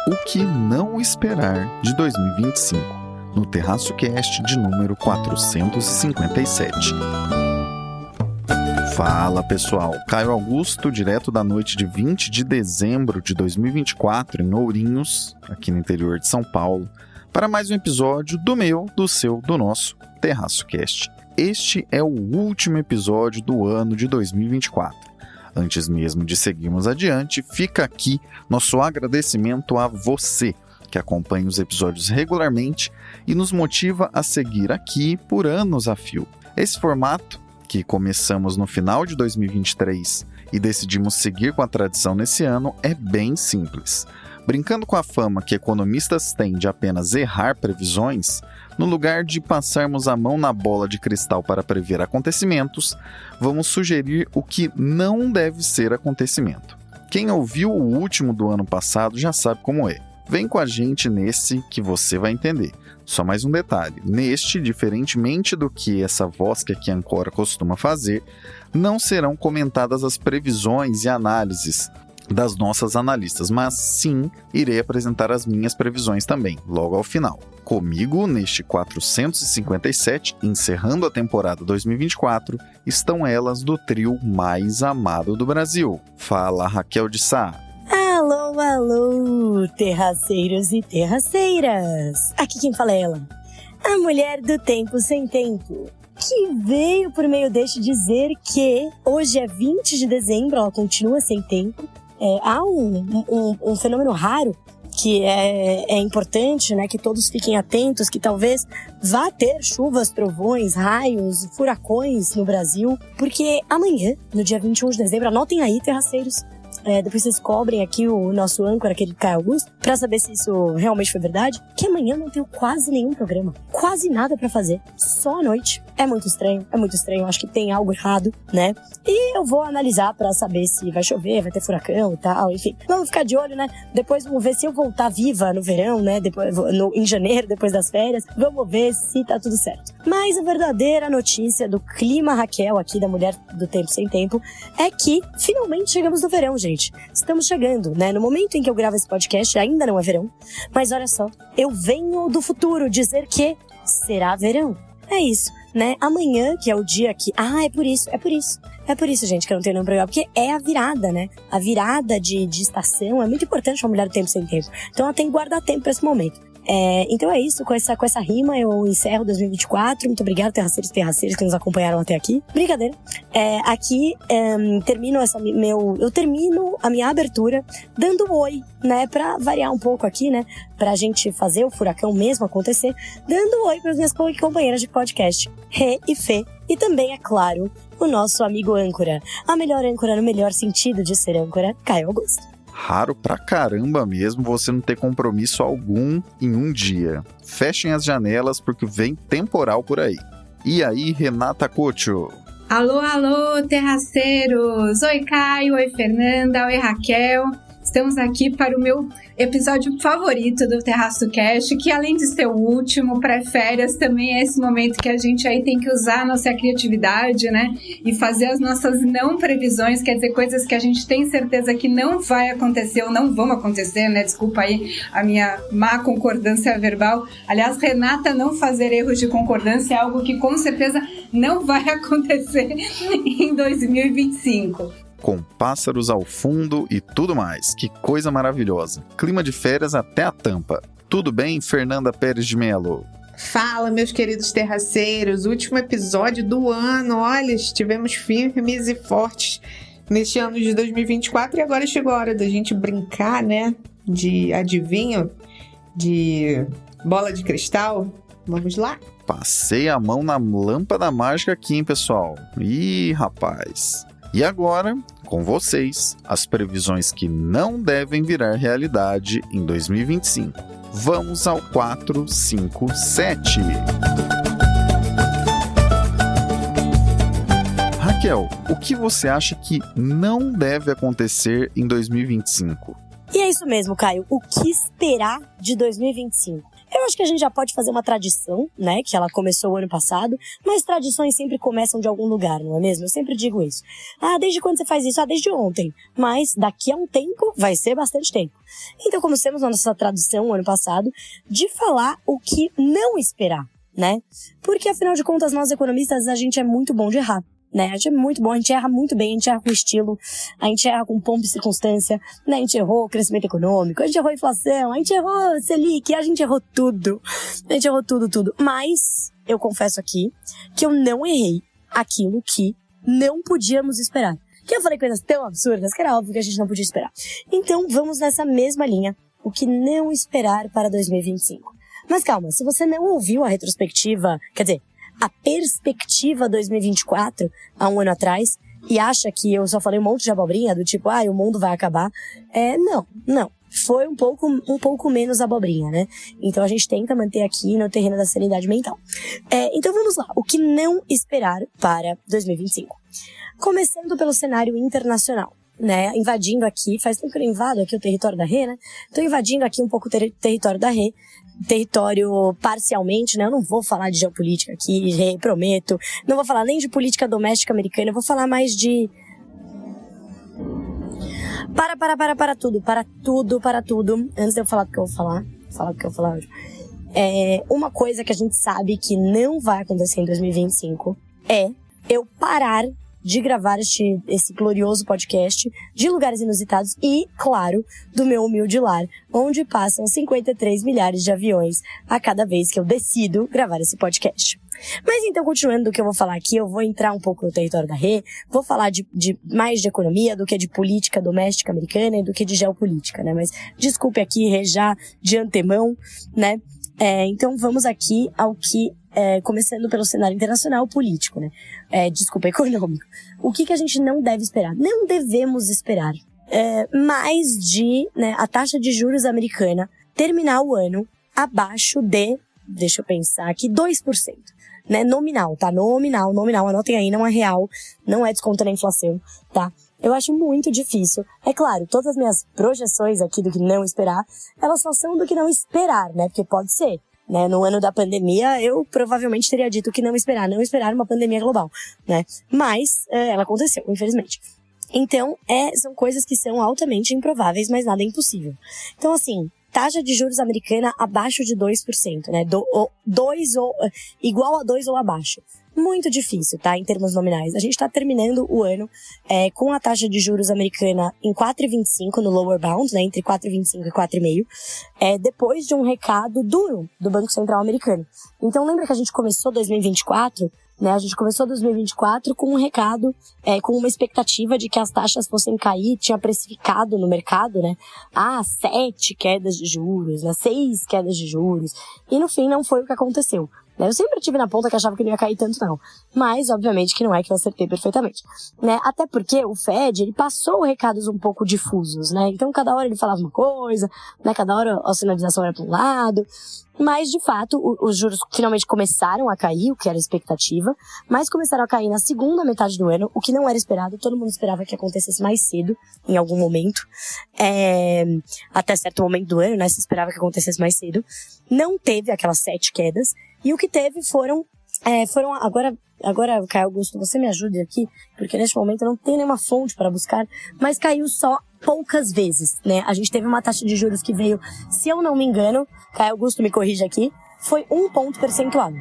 O que não esperar de 2025, no Terraço Cast de número 457. Fala pessoal, Caio Augusto, direto da noite de 20 de dezembro de 2024 em Ourinhos, aqui no interior de São Paulo, para mais um episódio do meu, do seu, do nosso Terraço Cast. Este é o último episódio do ano de 2024. Antes mesmo de seguirmos adiante, fica aqui nosso agradecimento a você, que acompanha os episódios regularmente e nos motiva a seguir aqui por anos a fio. Esse formato, que começamos no final de 2023 e decidimos seguir com a tradição nesse ano, é bem simples. Brincando com a fama que economistas têm de apenas errar previsões, no lugar de passarmos a mão na bola de cristal para prever acontecimentos, vamos sugerir o que não deve ser acontecimento. Quem ouviu o último do ano passado já sabe como é. Vem com a gente nesse que você vai entender. Só mais um detalhe, neste, diferentemente do que essa voz que aqui Ancora costuma fazer, não serão comentadas as previsões e análises das nossas analistas, mas sim irei apresentar as minhas previsões também, logo ao final. Comigo, neste 457, encerrando a temporada 2024, estão elas do trio mais amado do Brasil. Fala, Raquel de Sá. Alô, alô, terraceiros e terraceiras! Aqui quem fala é ela, a mulher do tempo sem tempo, que veio por meio deste dizer que hoje é 20 de dezembro, ela continua sem tempo. Há um fenômeno raro que é importante, né, que todos fiquem atentos, que talvez vá ter chuvas, trovões, raios, furacões no Brasil, porque amanhã, no dia 21 de dezembro, anotem aí, terraceiros, depois vocês cobrem aqui o nosso âncora, aquele Caio Augusto, pra saber se isso realmente foi verdade, que amanhã eu não tenho quase nenhum programa, quase nada pra fazer, só à noite. É muito estranho, acho que tem algo errado, né? E eu vou analisar pra saber se vai chover, vai ter furacão e tal, enfim. Vamos ficar de olho, né? Depois vamos ver se eu voltar viva no verão, né? Em janeiro, depois das férias. Vamos ver se tá tudo certo. Mas a verdadeira notícia do clima, Raquel, aqui da Mulher do Tempo Sem Tempo, é que finalmente chegamos no verão, gente. Estamos chegando, né? No momento em que eu gravo esse podcast, ainda não é verão. Mas olha só, eu venho do futuro dizer que será verão. É isso, né? Amanhã, que é o dia que... é por isso, gente, que eu não tenho nenhum programa. Porque é a virada, né? A virada de estação é muito importante pra Mulher do Tempo Sem Tempo. Então ela tem que guardar tempo pra esse momento. Então é isso, com essa rima eu encerro 2024. Muito obrigada, terraceiros e terraceiras que nos acompanharam até aqui. Brincadeira. Aqui eu termino a minha abertura dando oi, né? Pra variar um pouco aqui, né? Pra gente fazer o furacão mesmo acontecer, dando oi pras minhas companheiras de podcast, Rê e Fê. E também, é claro, o nosso amigo âncora. A melhor âncora no melhor sentido de ser âncora, Caio Augusto. Raro pra caramba mesmo você não ter compromisso algum em um dia. Fechem as janelas porque vem temporal por aí. E aí, Renata Couto? Alô, alô, terraceiros! Oi, Caio, oi, Fernanda, oi, Raquel. Estamos aqui para o meu episódio favorito do Terraço Cast, que além de ser o último, pré-férias, também é esse momento que a gente aí tem que usar a nossa criatividade, né? E fazer as nossas não previsões, quer dizer, coisas que a gente tem certeza que não vai acontecer ou não vão acontecer, né? Desculpa aí a minha má concordância verbal. Aliás, Renata, não fazer erros de concordância é algo que com certeza não vai acontecer em 2025. Com pássaros ao fundo e tudo mais. Que coisa maravilhosa. Clima de férias até a tampa. Tudo bem, Fernanda Pérez de Melo? Fala, meus queridos terraceiros. Último episódio do ano. Olha, estivemos firmes e fortes neste ano de 2024 e agora chegou a hora da gente brincar, né? De adivinho, de bola de cristal. Vamos lá? Passei a mão na lâmpada mágica aqui, hein, pessoal? Ih, rapaz... E agora, com vocês, as previsões que não devem virar realidade em 2025. Vamos ao 457. Raquel, o que você acha que não deve acontecer em 2025? E é isso mesmo, Caio. O que esperar de 2025? Eu Eu acho que a gente já pode fazer uma tradição, né, que ela começou o ano passado, mas tradições sempre começam de algum lugar, não é mesmo? Eu sempre digo isso. Desde quando você faz isso? Desde ontem. Mas daqui a um tempo, vai ser bastante tempo. Então começamos a nossa tradição, o ano passado, de falar o que não esperar, né? Porque, afinal de contas, nós economistas, a gente é muito bom de errar. Né? A gente é muito bom, a gente erra muito bem, a gente erra com estilo, a gente erra com pompa e circunstância, né? A gente errou crescimento econômico, a gente errou inflação, a gente errou Selic, a gente errou tudo. A gente errou tudo. Mas eu confesso aqui que eu não errei aquilo que não podíamos esperar. Que eu falei coisas tão absurdas que era óbvio que a gente não podia esperar. Então vamos nessa mesma linha, o que não esperar para 2025. Mas calma, se você não ouviu a retrospectiva, quer dizer, a perspectiva 2024, há um ano atrás, e acha que eu só falei um monte de abobrinha, do tipo, o mundo vai acabar. Não. Foi um pouco menos abobrinha, né? Então a gente tenta manter aqui no terreno da sanidade mental. Então vamos lá, o que não esperar para 2025? Começando pelo cenário internacional, né? Invadindo aqui, faz tempo que eu não invado aqui o território da Rê, né? Tô invadindo aqui um pouco o território da Rê. Território parcialmente, né? Eu não vou falar de geopolítica aqui, prometo. Não vou falar nem de política doméstica americana, eu vou falar mais de... Para tudo. Antes de eu falar o que eu vou falar hoje. Uma coisa que a gente sabe que não vai acontecer em 2025 é eu parar de gravar esse glorioso podcast de lugares inusitados e, claro, do meu humilde lar, onde passam 53 milhares de aviões a cada vez que eu decido gravar esse podcast. Mas então, continuando do que eu vou falar aqui, eu vou entrar um pouco no território da Rê, vou falar mais de economia do que de política doméstica americana e do que de geopolítica, né? Mas desculpe aqui, Rê, já de antemão, né? Então vamos aqui ao que... começando pelo cenário internacional político, né? Econômico. O que a gente não deve esperar? Não devemos esperar mais de, né, a taxa de juros americana terminar o ano abaixo de, deixa eu pensar aqui, 2%. Né? Nominal, tá? Nominal. Anotem aí, não é real, não é descontando a inflação, tá? Eu acho muito difícil. É claro, todas as minhas projeções aqui do que não esperar, elas só são do que não esperar, né? Porque pode ser. Né, no ano da pandemia, eu provavelmente teria dito que não esperar uma pandemia global, né? Mas ela aconteceu, infelizmente. Então, são coisas que são altamente improváveis, mas nada é impossível. Então, assim, taxa de juros americana abaixo de 2%, né? Igual a 2 ou abaixo. Muito difícil, tá? Em termos nominais. A gente tá terminando o ano com a taxa de juros americana em 4,25 no lower bound, né? Entre 4,25 e 4,5. Depois de um recado duro do Banco Central americano. Então, lembra que a gente começou 2024, né? A gente começou 2024 com um recado, com uma expectativa de que as taxas fossem cair, tinha precificado no mercado, né? 7 quedas de juros, né? 6 quedas de juros. E no fim não foi o que aconteceu. Eu sempre tive na ponta que achava que não ia cair tanto, não. Mas, obviamente, que não é que eu acertei perfeitamente. Né? Até porque o Fed, ele passou recados um pouco difusos, né? Então, cada hora ele falava uma coisa, né? Cada hora a sinalização era para um lado. Mas, de fato, os juros finalmente começaram a cair, o que era a expectativa. Mas começaram a cair na segunda metade do ano, o que não era esperado. Todo mundo esperava que acontecesse mais cedo, em algum momento. Até certo momento do ano, né? Se esperava que acontecesse mais cedo. Não teve aquelas 7 quedas. E o que teve foram agora, Caio Augusto, você me ajude aqui, porque neste momento eu não tenho nenhuma fonte para buscar, mas caiu só poucas vezes, né? A gente teve uma taxa de juros que veio, se eu não me engano, Caio Augusto me corrija aqui, foi 1 ponto percentual.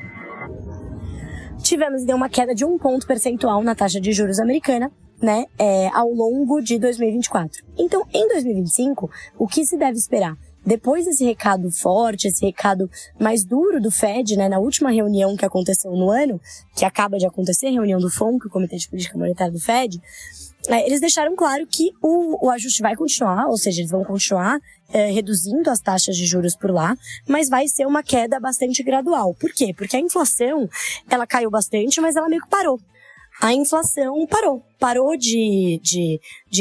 Tivemos, então, uma queda de 1 ponto percentual na taxa de juros americana, né? Ao longo de 2024. Então, em 2025, o que se deve esperar? Depois desse recado forte, esse recado mais duro do Fed, né, na última reunião que aconteceu no ano, que acaba de acontecer, reunião do FONC, o Comitê de Política Monetária do Fed, eles deixaram claro que o ajuste vai continuar, ou seja, eles vão continuar reduzindo as taxas de juros por lá, mas vai ser uma queda bastante gradual. Por quê? Porque a inflação, ela caiu bastante, mas ela meio que parou. A inflação parou de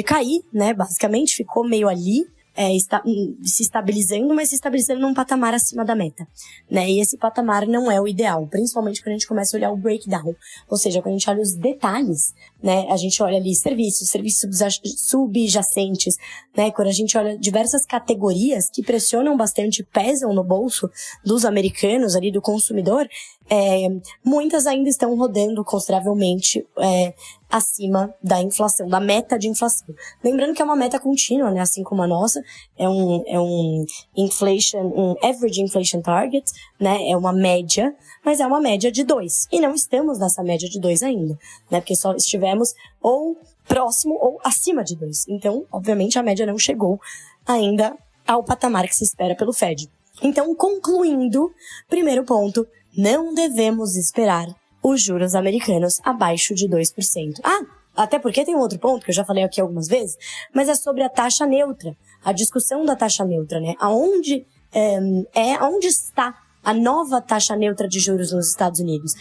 cair, né, basicamente, ficou meio ali, se estabilizando, mas se estabilizando num patamar acima da meta, né? E esse patamar não é o ideal, principalmente quando a gente começa a olhar o breakdown, ou seja, quando a gente olha os detalhes, né? A gente olha ali serviços subjacentes, né? Quando a gente olha diversas categorias que pressionam bastante, pesam no bolso dos americanos ali, do consumidor, muitas ainda estão rodando consideravelmente acima da inflação, da meta de inflação. Lembrando que é uma meta contínua, né? Assim como a nossa, é um average inflation target, né? É uma média, mas é uma média de 2. E não estamos nessa média de 2 ainda, né? Porque só estivemos ou próximo ou acima de 2. Então, obviamente, a média não chegou ainda ao patamar que se espera pelo Fed. Então, concluindo, primeiro ponto, não devemos esperar os juros americanos abaixo de 2%. Até porque tem um outro ponto, que eu já falei aqui algumas vezes, mas é sobre a taxa neutra, a discussão da taxa neutra, né? Aonde está a nova taxa neutra de juros nos Estados Unidos?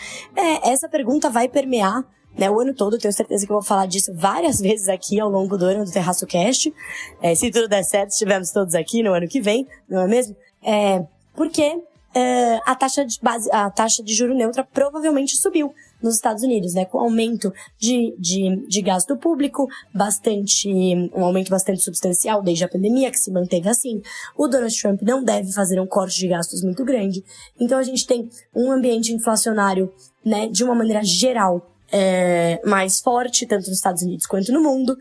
Essa pergunta vai permear, né, o ano todo. Eu tenho certeza que eu vou falar disso várias vezes aqui ao longo do ano do Terraço Cast. Se tudo der certo, estivermos todos aqui no ano que vem, não é mesmo? Porque a taxa de juro neutra provavelmente subiu nos Estados Unidos, né? Com aumento de gasto público, um aumento bastante substancial desde a pandemia, que se manteve assim. O Donald Trump não deve fazer um corte de gastos muito grande. Então a gente tem um ambiente inflacionário, né, de uma maneira geral, mais forte, tanto nos Estados Unidos quanto no mundo.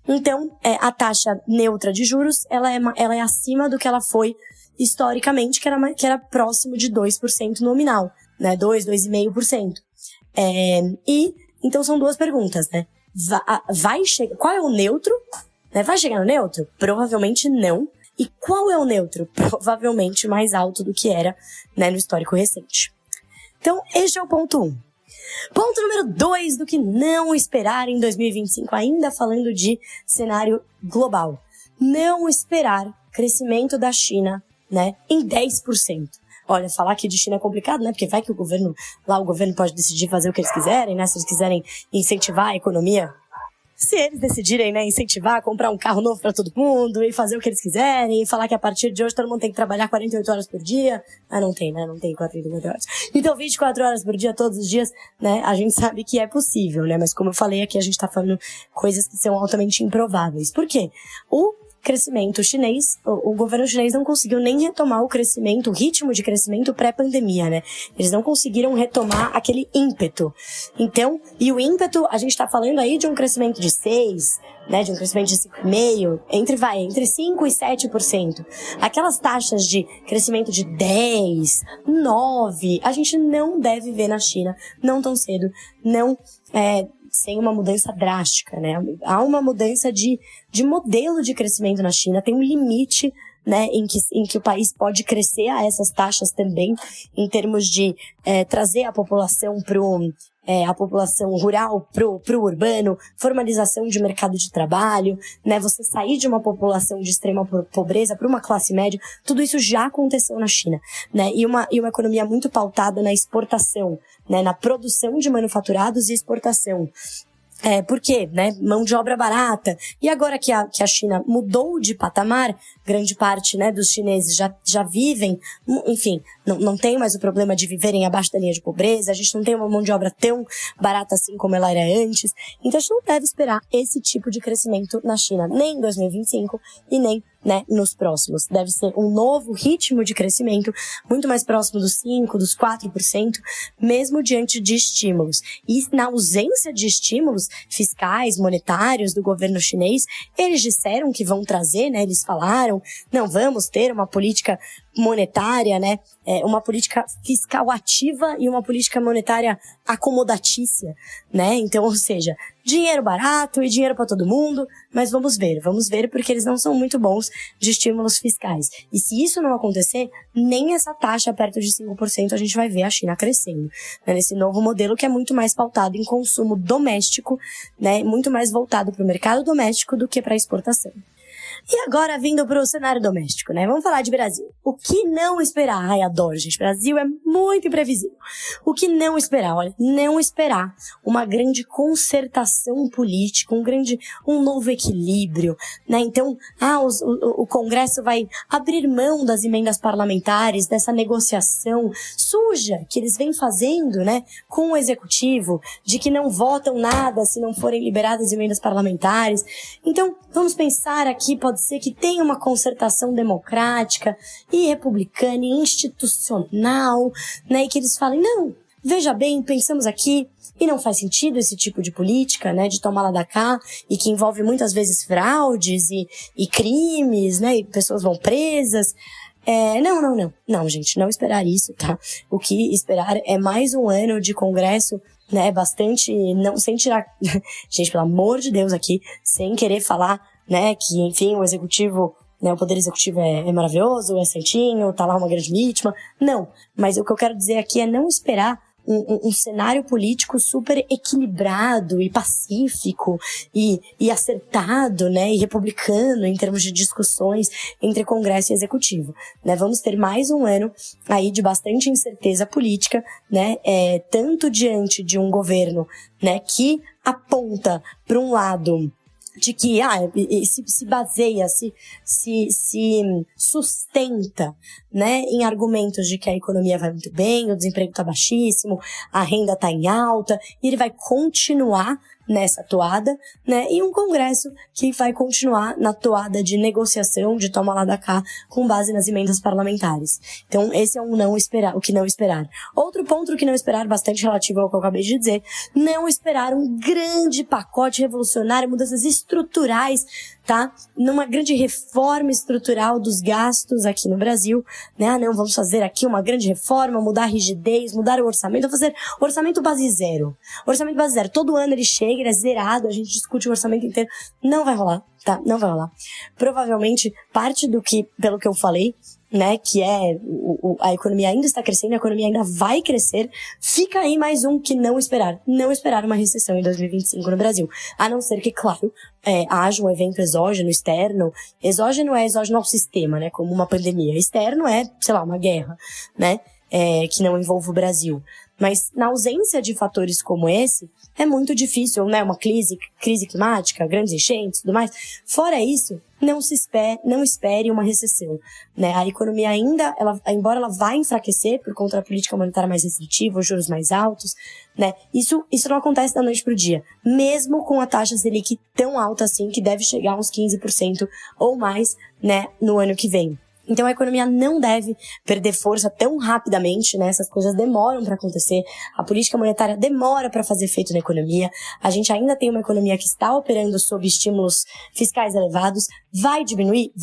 Então, a taxa neutra de juros, ela é acima do que ela foi historicamente, que era próximo de 2% nominal, né? 2,5%. Então são duas perguntas, né? Qual é o neutro? Né? Vai chegar no neutro? Provavelmente não. E qual é o neutro? Provavelmente mais alto do que era, né, no histórico recente. Então, este é o ponto 1. Ponto número 2 do que não esperar em 2025, ainda falando de cenário global. Não esperar crescimento da China, né, em 10%. Olha, falar aqui de China é complicado, né? Porque vai que o governo pode decidir fazer o que eles quiserem, né? Se eles quiserem incentivar a economia. Se eles decidirem, né, incentivar, comprar um carro novo para todo mundo e fazer o que eles quiserem e falar que a partir de hoje todo mundo tem que trabalhar 48 horas por dia. Não tem, né? Não tem 48 horas. Então 24 horas por dia, todos os dias, né? A gente sabe que é possível, né? Mas como eu falei aqui, a gente tá falando coisas que são altamente improváveis. Por quê? O crescimento chinês, o governo chinês não conseguiu nem retomar o ritmo de crescimento pré-pandemia, né? Eles não conseguiram retomar aquele ímpeto. Então, e o ímpeto, a gente tá falando aí de um crescimento de 6%, né? De um crescimento de 5,5%, entre 5% e 7%. Aquelas taxas de crescimento de 10%, 9%, a gente não deve ver na China, não tão cedo, sem uma mudança drástica, né? Há uma mudança de modelo de crescimento na China, tem um limite, né, em que o país pode crescer a essas taxas também, em termos de trazer a população a população rural pro urbano, formalização de mercado de trabalho, né, você sair de uma população de extrema pobreza para uma classe média, tudo isso já aconteceu na China, né, e uma economia muito pautada na exportação, né, na produção de manufaturados e exportação. Por quê, né? Mão de obra barata. E agora que a China mudou de patamar, grande parte, né, dos chineses já vivem, enfim, não tem mais o problema de viverem abaixo da linha de pobreza, a gente não tem uma mão de obra tão barata assim como ela era antes. Então a gente não deve esperar esse tipo de crescimento na China, nem em 2025 e nem, né, nos próximos. Deve ser um novo ritmo de crescimento, muito mais próximo dos 5%, dos 4%, mesmo diante de estímulos. E na ausência de estímulos fiscais, monetários do governo chinês, eles disseram que vão trazer, né, eles falaram, não, vamos ter uma política monetária, né, uma política fiscal ativa e uma política monetária acomodatícia, né, então, ou seja, dinheiro barato e dinheiro para todo mundo, mas vamos ver, porque eles não são muito bons de estímulos fiscais. E se isso não acontecer, nem essa taxa perto de 5% a gente vai ver a China crescendo, né, nesse novo modelo que é muito mais pautado em consumo doméstico, né, muito mais voltado para o mercado doméstico do que para a exportação. E agora vindo para o cenário doméstico, né? Vamos falar de Brasil. O que não esperar? Ai, adoro, gente. Brasil é muito imprevisível. O que não esperar? Olha, não esperar uma grande concertação política, um novo equilíbrio, né? Então, o Congresso vai abrir mão das emendas parlamentares, dessa negociação suja que eles vêm fazendo, né? Com o Executivo, de que não votam nada se não forem liberadas emendas parlamentares. Então, vamos pensar aqui, pode ser que tenha uma concertação democrática e republicana e institucional, né, e que eles falem, não, veja bem, pensamos aqui, e não faz sentido esse tipo de política, né, de tomar lá da cá, e que envolve muitas vezes fraudes e crimes, né, e pessoas vão presas. Não, gente, não esperar isso, tá? O que esperar é mais um ano de Congresso, né, bastante, não, sem tirar, gente, pelo amor de Deus aqui, sem querer falar, né, que, enfim, o executivo, né, o poder executivo é maravilhoso, é certinho, tá lá uma grande vítima. Não, mas o que eu quero dizer aqui é não esperar um cenário político super equilibrado e pacífico e acertado, né, e republicano em termos de discussões entre Congresso e Executivo, né? Vamos ter mais um ano aí de bastante incerteza política, né, tanto diante de um governo, né, que aponta para um lado de que se baseia, se sustenta, né, em argumentos de que a economia vai muito bem, o desemprego está baixíssimo, a renda está em alta, e ele vai continuar nessa toada, né, e um Congresso que vai continuar na toada de negociação, de toma lá da cá, com base nas emendas parlamentares. Então, esse é o que não esperar. Outro ponto do que não esperar, bastante relativo ao que eu acabei de dizer, não esperar um grande pacote revolucionário, mudanças estruturais, tá? Numa grande reforma estrutural dos gastos aqui no Brasil, né? Não, vamos fazer aqui uma grande reforma, mudar a rigidez, mudar o orçamento, vamos fazer orçamento base zero. Orçamento base zero. Todo ano ele chega, ele é zerado, a gente discute o orçamento inteiro. Não vai rolar, tá? Não vai rolar. Provavelmente, parte do que, pelo que eu falei, né, que é a economia ainda está crescendo, a economia ainda vai crescer, fica aí mais um que não esperar uma recessão em 2025 no Brasil, a não ser que, claro, haja um evento exógeno, externo. Exógeno é exógeno ao sistema, né, como uma pandemia. Externo é, sei lá, uma guerra, né, que não envolve o Brasil. Mas na ausência de fatores como esse, é muito difícil, né, uma crise climática, grandes enchentes e tudo mais. Fora isso, não espere uma recessão, né? A economia ainda, embora ela vá enfraquecer por conta da política monetária mais restritiva, os juros mais altos, né? Isso não acontece da noite pro dia, mesmo com a taxa Selic tão alta assim, que deve chegar a uns 15% ou mais, né, no ano que vem. Então a economia não deve perder força tão rapidamente, né? Essas coisas demoram para acontecer, a política monetária demora para fazer efeito na economia, a gente ainda tem uma economia que está operando sob estímulos fiscais elevados, vai diminuir,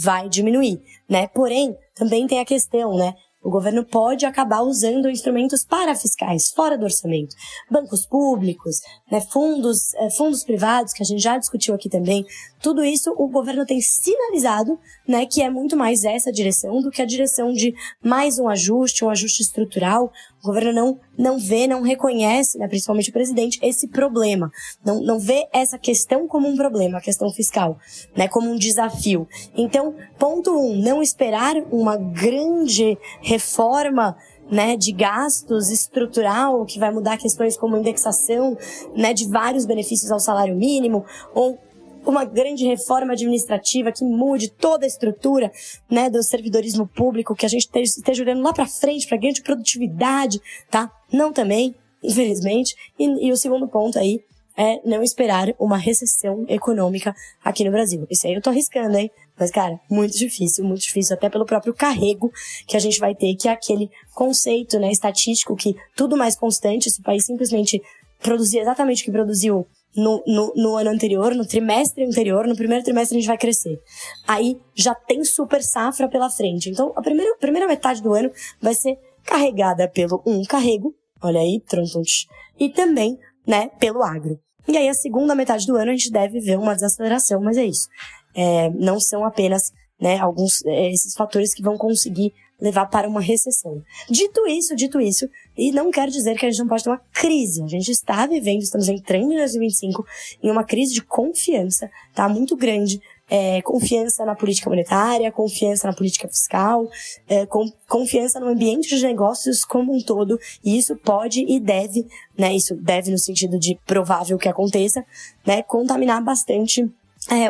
né? Porém, também tem a questão, né? O governo pode acabar usando instrumentos parafiscais, fora do orçamento. Bancos públicos, né, fundos privados, que a gente já discutiu aqui também. Tudo isso o governo tem sinalizado, né, que é muito mais essa direção do que a direção de mais um ajuste estrutural. O governo não vê, não reconhece, né, principalmente o presidente, esse problema. Não vê essa questão como um problema, a questão fiscal, né, como um desafio. Então, ponto 1, não esperar uma grande reforma, né, de gastos estrutural que vai mudar questões como indexação, né, de vários benefícios ao salário mínimo, ou uma grande reforma administrativa que mude toda a estrutura, né, do servidorismo público, que a gente esteja olhando lá para frente para grande produtividade, tá? Não também, infelizmente. E o segundo ponto aí é não esperar uma recessão econômica aqui no Brasil. Isso aí eu tô arriscando, hein? Mas, cara, muito difícil, até pelo próprio carrego que a gente vai ter, que é aquele conceito, né, estatístico que tudo mais constante, se o país simplesmente produzir exatamente o que produziu no ano anterior, no trimestre anterior, no primeiro trimestre a gente vai crescer. Aí já tem super safra pela frente. Então, a primeira metade do ano vai ser carregada pelo carrego, olha aí, e também, né, pelo agro. E aí a segunda metade do ano a gente deve ver uma desaceleração, mas é isso. Não são apenas, né, alguns esses fatores que vão conseguir levar para uma recessão. Dito isso, e não quero dizer que a gente não pode ter uma crise. A gente está vivendo, estamos entrando em 2025 em uma crise de confiança, tá, muito grande, confiança na política monetária, confiança na política fiscal, confiança no ambiente de negócios como um todo, e isso pode e deve, né, isso deve no sentido de provável que aconteça, né, contaminar bastante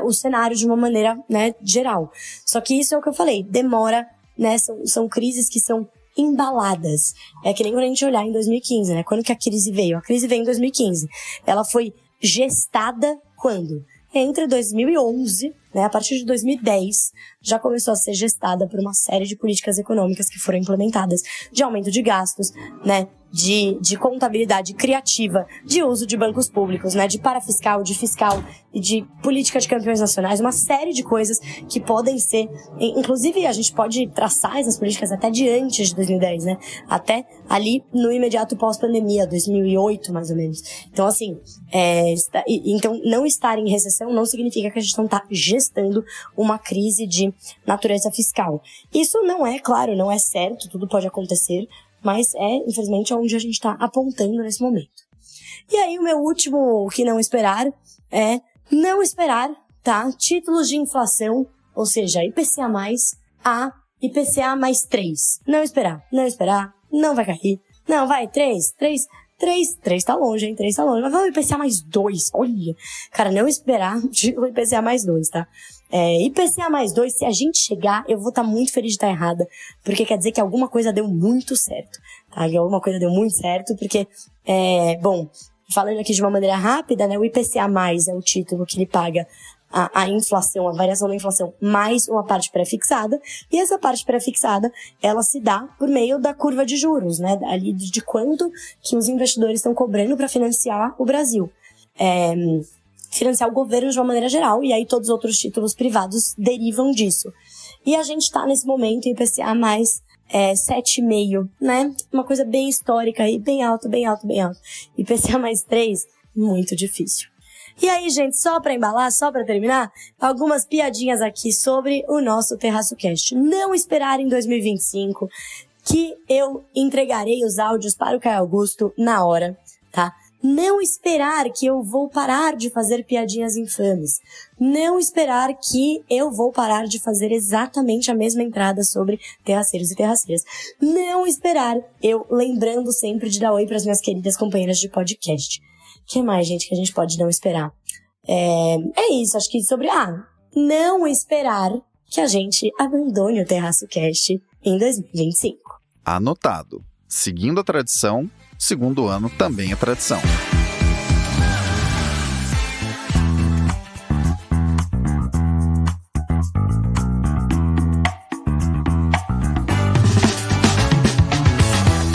o cenário de uma maneira, né, geral. Só que isso é o que eu falei, demora, né, são crises que são embaladas. É que nem quando a gente olhar em 2015, né, quando que a crise veio? A crise veio em 2015. Ela foi gestada quando? Entre 2011, né, a partir de 2010, já começou a ser gestada por uma série de políticas econômicas que foram implementadas, de aumento de gastos, né, de contabilidade criativa, de uso de bancos públicos, né, de parafiscal, de fiscal e de política de campeões nacionais, uma série de coisas que podem ser, inclusive a gente pode traçar essas políticas até de antes de 2010, né, até ali no imediato pós-pandemia, 2008 mais ou menos. Então assim, então não estar em recessão não significa que a gente não está gestando uma crise de natureza fiscal. Isso não é, claro, não é certo, tudo pode acontecer, mas infelizmente, onde a gente está apontando nesse momento. E aí, o meu último que não esperar é não esperar, tá? Títulos de inflação, ou seja, IPCA+, a IPCA mais 3. Não esperar, não vai cair. Não, vai, 3 tá longe, hein? 3 tá longe. Mas vamos IPCA mais 2, olha. Cara, não esperar o IPCA mais 2, tá? IPCA mais 2, se a gente chegar, eu vou estar muito feliz de estar errada, porque quer dizer que alguma coisa deu muito certo, tá? Que alguma coisa deu muito certo, porque, bom, falando aqui de uma maneira rápida, né? O IPCA mais é o título que ele paga a inflação, a variação da inflação, mais uma parte pré-fixada, e essa parte pré-fixada, ela se dá por meio da curva de juros, né, ali de quanto que os investidores estão cobrando para financiar o Brasil, financiar o governo de uma maneira geral, e aí todos os outros títulos privados derivam disso. E a gente está nesse momento em IPCA mais 7,5, né, uma coisa bem histórica aí, bem alto. IPCA mais 3, muito difícil. E aí, gente, só pra embalar, só pra terminar, algumas piadinhas aqui sobre o nosso Terraço Cast. Não esperar em 2025 que eu entregarei os áudios para o Caio Augusto na hora, tá? Não esperar que eu vou parar de fazer piadinhas infames. Não esperar que eu vou parar de fazer exatamente a mesma entrada sobre terraceiros e terraceiras. Não esperar eu lembrando sempre de dar oi para as minhas queridas companheiras de podcast. O que mais, gente, que a gente pode não esperar? É isso, acho que sobre... não esperar que a gente abandone o Terraço Cast em 2025. Anotado. Seguindo a tradição, segundo ano também é tradição.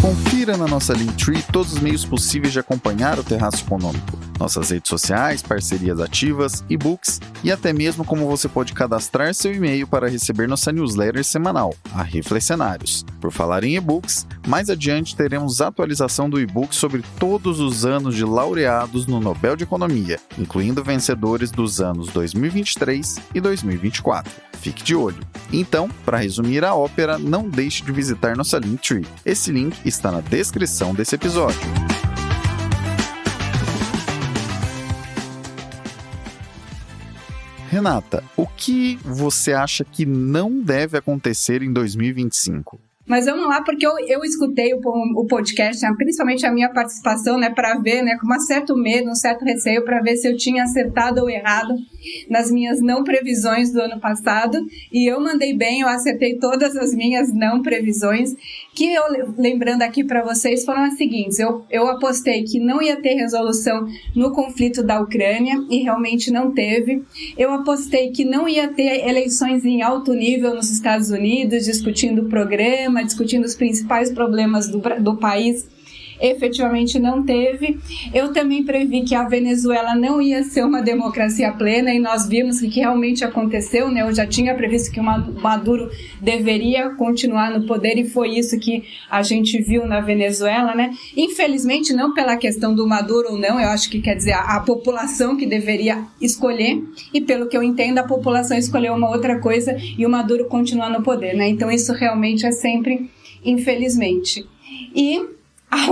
Confira na nossa Linktree todos os meios possíveis de acompanhar o Terraço Econômico. Nossas redes sociais, parcerias ativas, e-books e até mesmo como você pode cadastrar seu e-mail para receber nossa newsletter semanal, a Reflexionários. Por falar em e-books, mais adiante teremos atualização do e-book sobre todos os anos de laureados no Nobel de Economia, incluindo vencedores dos anos 2023 e 2024. Fique de olho. Então, para resumir a ópera, não deixe de visitar nossa Linktree. Esse link está na descrição desse episódio. Renata, o que você acha que não deve acontecer em 2025? Mas vamos lá, porque eu escutei o podcast, principalmente a minha participação, né, para ver, né, com um certo medo, um certo receio, para ver se eu tinha acertado ou errado nas minhas não previsões do ano passado. E eu mandei bem, eu acertei todas as minhas não previsões, que eu, lembrando aqui para vocês, foram as seguintes. Eu apostei que não ia ter resolução no conflito da Ucrânia, e realmente não teve. Eu apostei que não ia ter eleições em alto nível nos Estados Unidos, discutindo o programa, discutindo os principais problemas do país. Efetivamente não teve. Eu também previ que a Venezuela não ia ser uma democracia plena, e nós vimos que realmente aconteceu, né? Eu já tinha previsto que o Maduro deveria continuar no poder, e foi isso que a gente viu na Venezuela, né? Infelizmente, não pela questão do Maduro ou não, eu acho que quer dizer a população que deveria escolher, e pelo que eu entendo, a população escolheu uma outra coisa e o Maduro continua no poder, né? Então isso realmente é sempre, infelizmente. E A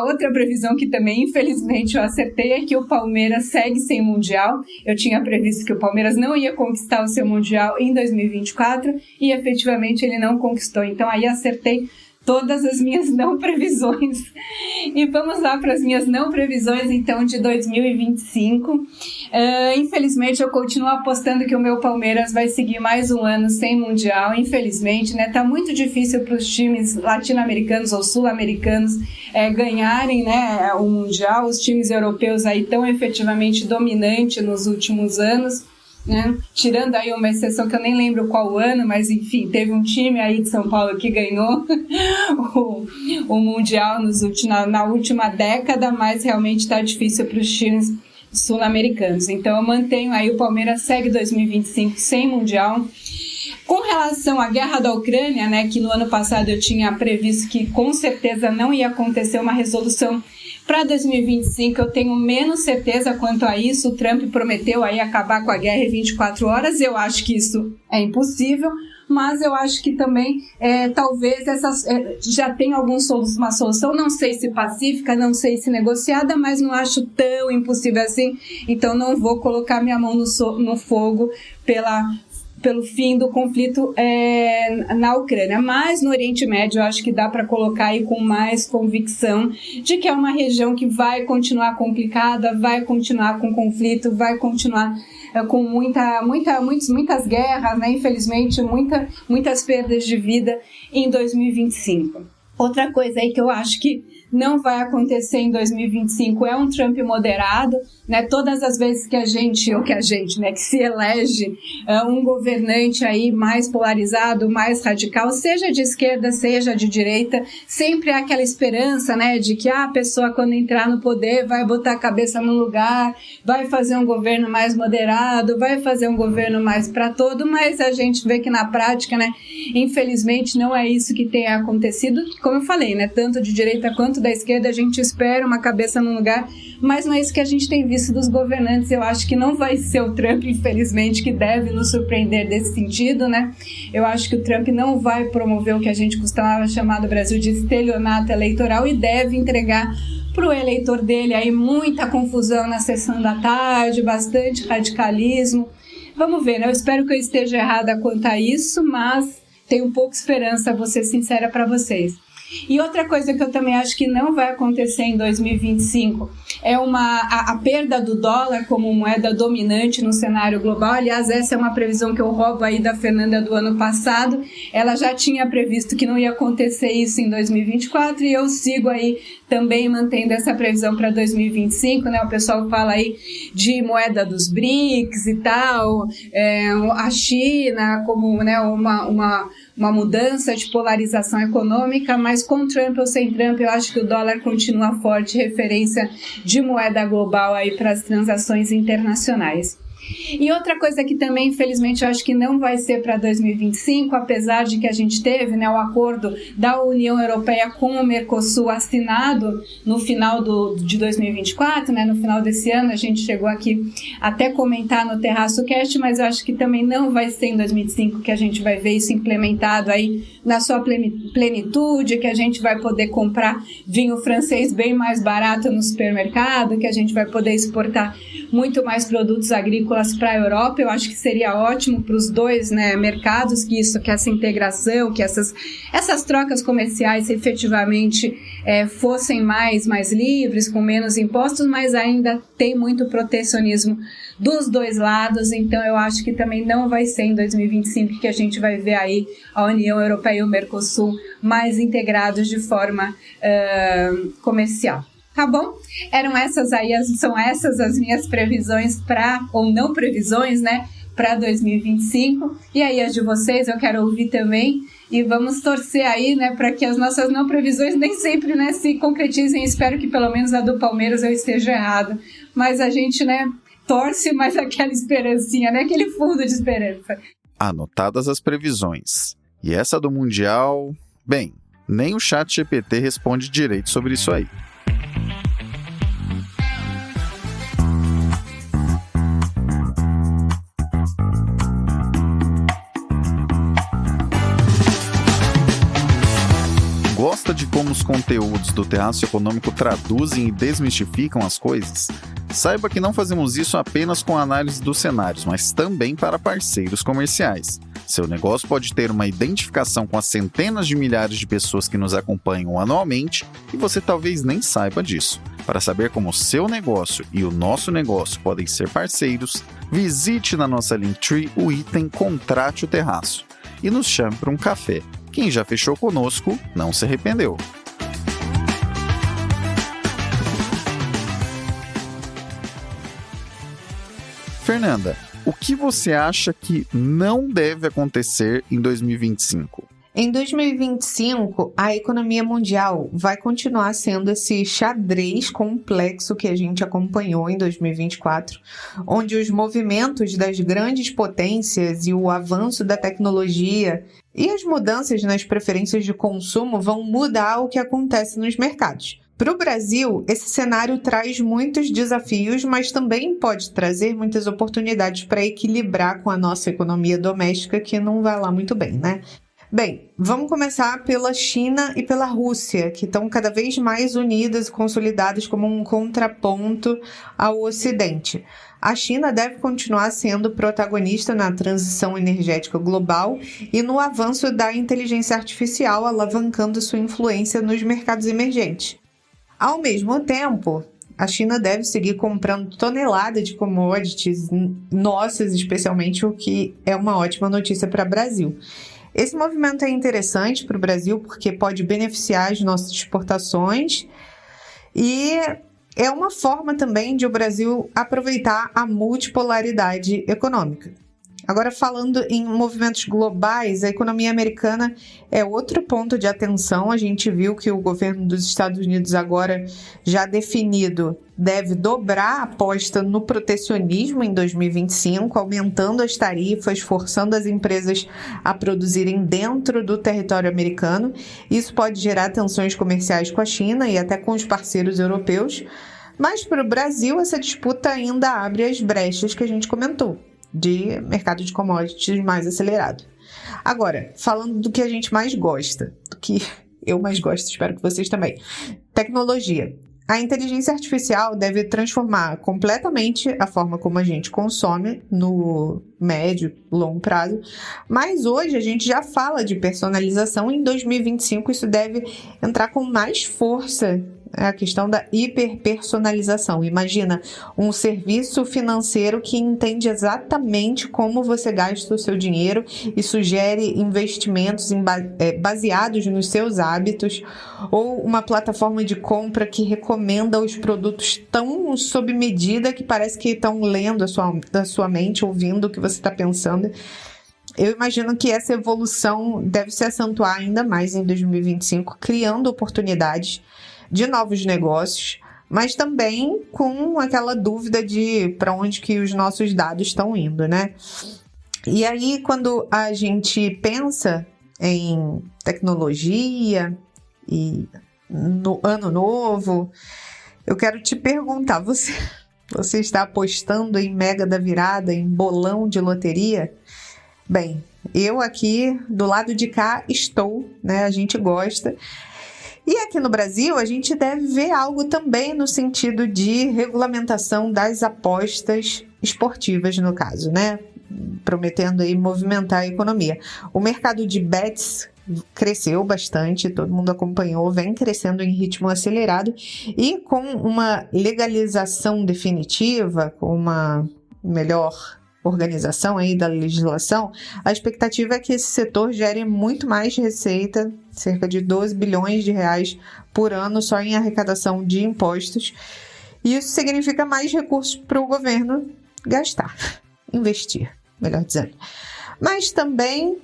outra previsão que também, infelizmente, eu acertei é que o Palmeiras segue sem Mundial. Eu tinha previsto que o Palmeiras não ia conquistar o seu Mundial em 2024 e, efetivamente, ele não conquistou. Então, aí acertei todas as minhas não previsões. E vamos lá para as minhas não previsões, então, de 2025. Infelizmente, eu continuo apostando que o meu Palmeiras vai seguir mais um ano sem Mundial. Infelizmente, né? Tá muito difícil para os times latino-americanos ou sul-americanos ganharem, né, o Mundial. Os times europeus aí estão efetivamente dominantes nos últimos anos. Né? Tirando aí uma exceção que eu nem lembro qual ano, mas enfim, teve um time aí de São Paulo que ganhou o Mundial na última década, mas realmente está difícil para os times sul-americanos. Então eu mantenho aí, o Palmeiras segue 2025 sem Mundial. Com relação à guerra da Ucrânia, né, que no ano passado eu tinha previsto que com certeza não ia acontecer uma resolução para 2025, eu tenho menos certeza quanto a isso. O Trump prometeu aí acabar com a guerra em 24 horas. Eu acho que isso é impossível, mas eu acho que também talvez já tenha uma solução, não sei se pacífica, não sei se negociada, mas não acho tão impossível assim. Então não vou colocar minha mão no fogo pelo fim do conflito na Ucrânia. Mas no Oriente Médio eu acho que dá para colocar aí com mais convicção de que é uma região que vai continuar complicada, vai continuar com conflito, vai continuar com muitas guerras, né? Infelizmente, muitas perdas de vida em 2025. Outra coisa aí que eu acho que não vai acontecer em 2025 é um Trump moderado, né? Todas as vezes que que se elege um governante aí mais polarizado, mais radical, seja de esquerda, seja de direita, sempre há aquela esperança, né, de que a pessoa quando entrar no poder vai botar a cabeça no lugar, vai fazer um governo mais moderado, vai fazer um governo mais para todo, mas a gente vê que na prática, né, infelizmente não é isso que tem acontecido. Como eu falei, né, tanto de direita quanto da esquerda, a gente espera uma cabeça no lugar, mas não é isso que a gente tem visto dos governantes. Eu acho que não vai ser o Trump, infelizmente, que deve nos surpreender desse sentido, né? Eu acho que o Trump não vai promover o que a gente costumava chamar do Brasil de estelionato eleitoral e deve entregar para o eleitor dele aí muita confusão na sessão da tarde, bastante radicalismo. Vamos ver, né? Eu espero que eu esteja errada quanto a isso, mas tenho pouca esperança, vou ser sincera para vocês. E outra coisa que eu também acho que não vai acontecer em 2025 é a perda do dólar como moeda dominante no cenário global. Aliás, essa é uma previsão que eu roubo aí da Fernanda do ano passado. Ela já tinha previsto que não ia acontecer isso em 2024 e eu sigo aí também mantendo essa previsão para 2025, né? O pessoal fala aí de moeda dos BRICS e tal, a China como, né, uma mudança de polarização econômica, mas com Trump ou sem Trump, eu acho que o dólar continua forte, referência de moeda global aí para as transações internacionais. E outra coisa que também, infelizmente, eu acho que não vai ser para 2025, apesar de que a gente teve, né, o acordo da União Europeia com o Mercosul assinado no final de 2024, né, no final desse ano, a gente chegou aqui até comentar no Terraço Cast, mas eu acho que também não vai ser em 2025 que a gente vai ver isso implementado aí na sua plenitude, que a gente vai poder comprar vinho francês bem mais barato no supermercado, que a gente vai poder exportar muito mais produtos agrícolas para a Europa. Eu acho que seria ótimo para os dois, né, mercados, que essa integração, que essas trocas comerciais efetivamente fossem mais livres, com menos impostos, mas ainda tem muito protecionismo dos dois lados. Então eu acho que também não vai ser em 2025 que a gente vai ver aí a União Europeia e o Mercosul mais integrados de forma comercial. Tá bom? São essas as minhas previsões ou não previsões, né, para 2025. E aí as de vocês eu quero ouvir também. E vamos torcer aí, né, para que as nossas não previsões nem sempre, né, se concretizem. Espero que pelo menos a do Palmeiras eu esteja errado. Mas a gente, né, torce mais aquela esperancinha, né, aquele fundo de esperança. Anotadas as previsões. E essa do Mundial, bem, nem o ChatGPT responde direito sobre isso aí. Gosta de como os conteúdos do Terraço Econômico traduzem e desmistificam as coisas? Saiba que não fazemos isso apenas com a análise dos cenários, mas também para parceiros comerciais. Seu negócio pode ter uma identificação com as centenas de milhares de pessoas que nos acompanham anualmente e você talvez nem saiba disso. Para saber como o seu negócio e o nosso negócio podem ser parceiros, visite na nossa Linktree o item Contrate o Terraço e nos chame para um café. Quem já fechou conosco não se arrependeu. Fernanda, o que você acha que não deve acontecer em 2025? Em 2025, a economia mundial vai continuar sendo esse xadrez complexo que a gente acompanhou em 2024, onde os movimentos das grandes potências e o avanço da tecnologia e as mudanças nas preferências de consumo vão mudar o que acontece nos mercados. Para o Brasil, esse cenário traz muitos desafios, mas também pode trazer muitas oportunidades para equilibrar com a nossa economia doméstica, que não vai lá muito bem, né? Bem, vamos começar pela China e pela Rússia, que estão cada vez mais unidas e consolidadas como um contraponto ao Ocidente. A China deve continuar sendo protagonista na transição energética global e no avanço da inteligência artificial, alavancando sua influência nos mercados emergentes. Ao mesmo tempo, a China deve seguir comprando toneladas de commodities nossas, especialmente, o que é uma ótima notícia para o Brasil. Esse movimento é interessante para o Brasil porque pode beneficiar as nossas exportações e é uma forma também de o Brasil aproveitar a multipolaridade econômica. Agora, falando em movimentos globais, a economia americana é outro ponto de atenção. A gente viu que o governo dos Estados Unidos agora já definido deve dobrar a aposta no protecionismo em 2025, aumentando as tarifas, forçando as empresas a produzirem dentro do território americano. Isso pode gerar tensões comerciais com a China e até com os parceiros europeus. Mas para o Brasil, essa disputa ainda abre as brechas que a gente comentou, de mercado de commodities mais acelerado. Agora, falando do que a gente mais gosta, do que eu mais gosto, espero que vocês também. Tecnologia. A inteligência artificial deve transformar completamente a forma como a gente consome no médio, longo prazo, mas hoje a gente já fala de personalização. Em 2025 isso deve entrar com mais força, a questão da hiperpersonalização. Imagina um serviço financeiro que entende exatamente como você gasta o seu dinheiro e sugere investimentos baseados nos seus hábitos, ou uma plataforma de compra que recomenda os produtos tão sob medida que parece que estão lendo a sua mente, ouvindo o que você está pensando. Eu imagino que essa evolução deve se acentuar ainda mais em 2025, criando oportunidades de novos negócios, mas também com aquela dúvida de para onde que os nossos dados estão indo, né? E aí, quando a gente pensa em tecnologia e no ano novo, eu quero te perguntar, você está apostando em Mega da Virada, em bolão de loteria? Bem, eu aqui do lado de cá estou, né? A gente gosta. E aqui no Brasil, a gente deve ver algo também no sentido de regulamentação das apostas esportivas, no caso, né? Prometendo aí movimentar a economia. O mercado de bets cresceu bastante, todo mundo acompanhou, vem crescendo em ritmo acelerado e com uma legalização definitiva, com uma melhor organização aí da legislação, a expectativa é que esse setor gere muito mais receita, cerca de 12 bilhões de reais por ano só em arrecadação de impostos. E isso significa mais recursos para o governo gastar, investir, melhor dizendo. Mas também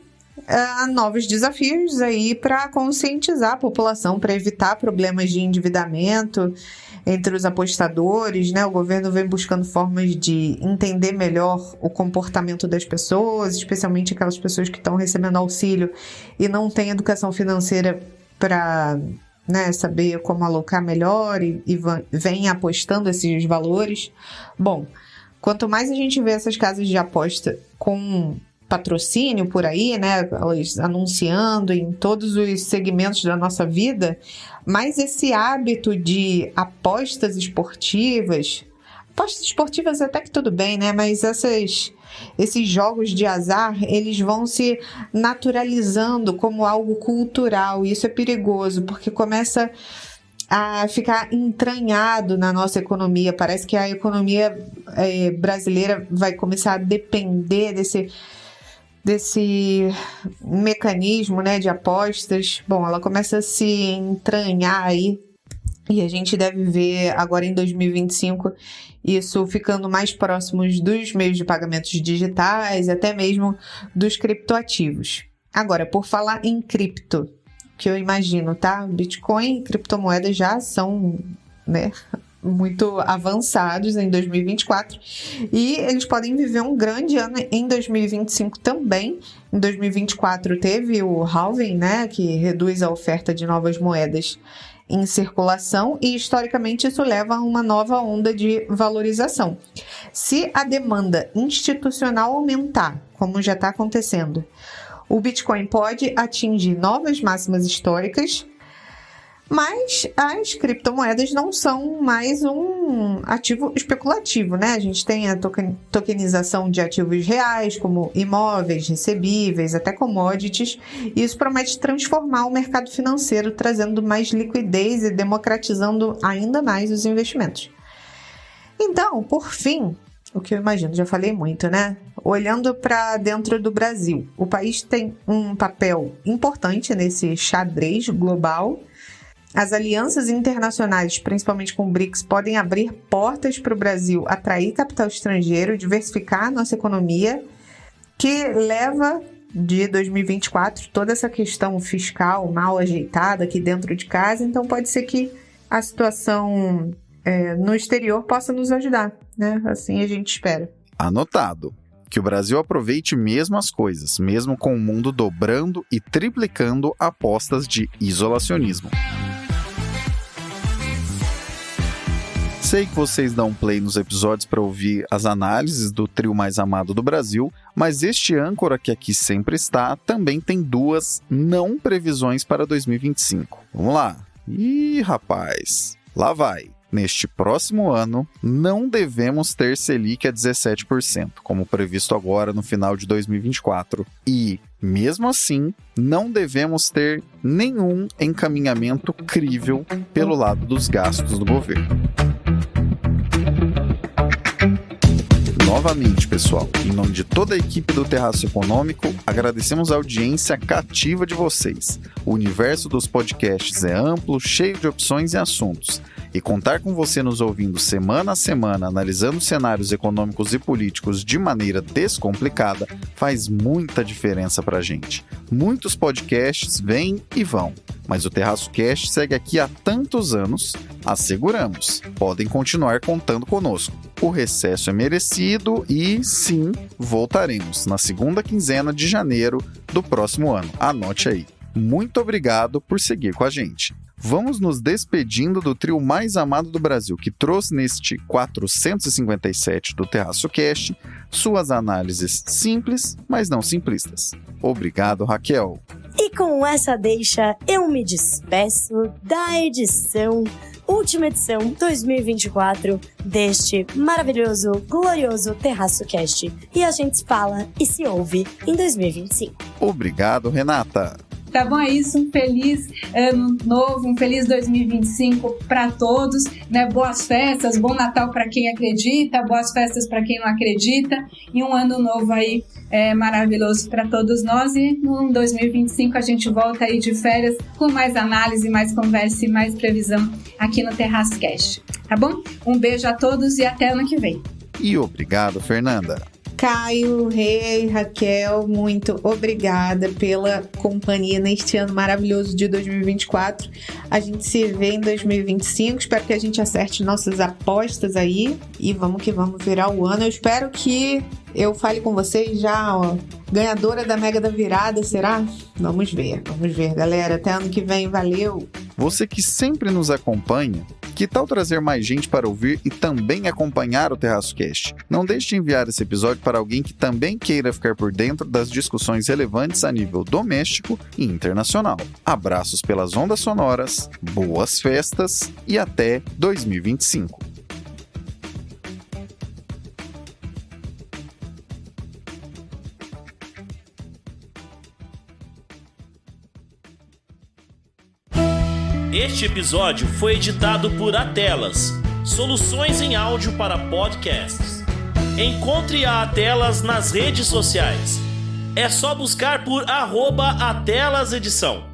há novos desafios aí para conscientizar a população, para evitar problemas de endividamento entre os apostadores, né? O governo vem buscando formas de entender melhor o comportamento das pessoas, especialmente aquelas pessoas que estão recebendo auxílio e não têm educação financeira para, né, saber como alocar melhor e vem apostando esses valores. Bom, quanto mais a gente vê essas casas de aposta com patrocínio por aí, né? Elas anunciando em todos os segmentos da nossa vida, mas esse hábito de apostas esportivas até que tudo bem, né? Mas esses jogos de azar, eles vão se naturalizando como algo cultural, e isso é perigoso, porque começa a ficar entranhado na nossa economia. Parece que a economia brasileira vai começar a depender desse mecanismo, né, de apostas. Bom, ela começa a se entranhar aí, e a gente deve ver agora em 2025 isso ficando mais próximos dos meios de pagamentos digitais, até mesmo dos criptoativos. Agora, por falar em cripto, que eu imagino, tá? Bitcoin e criptomoedas já são, né, muito avançados em 2024, e eles podem viver um grande ano em 2025 também. Em 2024 teve o halving, né, que reduz a oferta de novas moedas em circulação, e historicamente isso leva a uma nova onda de valorização. Se a demanda institucional aumentar, como já está acontecendo, o Bitcoin pode atingir novas máximas históricas, mas as criptomoedas não são mais um ativo especulativo, né? A gente tem a tokenização de ativos reais, como imóveis, recebíveis, até commodities, e isso promete transformar o mercado financeiro, trazendo mais liquidez e democratizando ainda mais os investimentos. Então, por fim, o que eu imagino, já falei muito, né? Olhando para dentro do Brasil, o país tem um papel importante nesse xadrez global. As alianças internacionais, principalmente com o BRICS, podem abrir portas para o Brasil atrair capital estrangeiro, diversificar a nossa economia, que leva de 2024 toda essa questão fiscal mal ajeitada aqui dentro de casa. Então pode ser que a situação no exterior possa nos ajudar, né? Assim a gente espera. Anotado. Que o Brasil aproveite mesmo as coisas, mesmo com o mundo dobrando e triplicando apostas de isolacionismo. Sei que vocês dão play nos episódios para ouvir as análises do trio mais amado do Brasil, mas este âncora que aqui sempre está também tem 2 não previsões para 2025. Vamos lá. Ih, rapaz, lá vai. Neste próximo ano, não devemos ter Selic a 17%, como previsto agora no final de 2024. E, mesmo assim, não devemos ter nenhum encaminhamento crível pelo lado dos gastos do governo. Novamente, pessoal, em nome de toda a equipe do Terraço Econômico, agradecemos a audiência cativa de vocês. O universo dos podcasts é amplo, cheio de opções e assuntos. E contar com você nos ouvindo semana a semana, analisando cenários econômicos e políticos de maneira descomplicada, faz muita diferença pra gente. Muitos podcasts vêm e vão, mas o Terraço Cast segue aqui há tantos anos, asseguramos, podem continuar contando conosco. O recesso é merecido e, sim, voltaremos na segunda quinzena de janeiro do próximo ano. Anote aí. Muito obrigado por seguir com a gente. Vamos nos despedindo do trio mais amado do Brasil, que trouxe neste 457 do Terraço Cast suas análises simples, mas não simplistas. Obrigado, Raquel. E com essa deixa, eu me despeço da última edição 2024 deste maravilhoso, glorioso Terraço Cast. E a gente se fala e se ouve em 2025. Obrigado, Renata. Tá bom, é isso. Um feliz ano novo, um feliz 2025 para todos, né? Boas festas, bom Natal para quem acredita, boas festas para quem não acredita, e um ano novo aí maravilhoso para todos nós. E no 2025 a gente volta aí de férias com mais análise, mais conversa e mais previsão aqui no Terraço Cast. Tá bom? Um beijo a todos e até ano que vem. E obrigado, Fernanda. Caio, Rei, Raquel, muito obrigada pela companhia neste ano maravilhoso de 2024. A gente se vê em 2025, espero que a gente acerte nossas apostas aí e vamos que vamos virar o ano. Eu espero que eu fale com vocês já, ganhadora da Mega da Virada, será? Vamos ver, galera. Até ano que vem, valeu! Você que sempre nos acompanha, que tal trazer mais gente para ouvir e também acompanhar o Terraço Cast? Não deixe de enviar esse episódio para alguém que também queira ficar por dentro das discussões relevantes a nível doméstico e internacional. Abraços pelas ondas sonoras, boas festas e até 2025. Este episódio foi editado por Atelas, soluções em áudio para podcasts. Encontre a Atelas nas redes sociais. É só buscar por @AtelasEdição.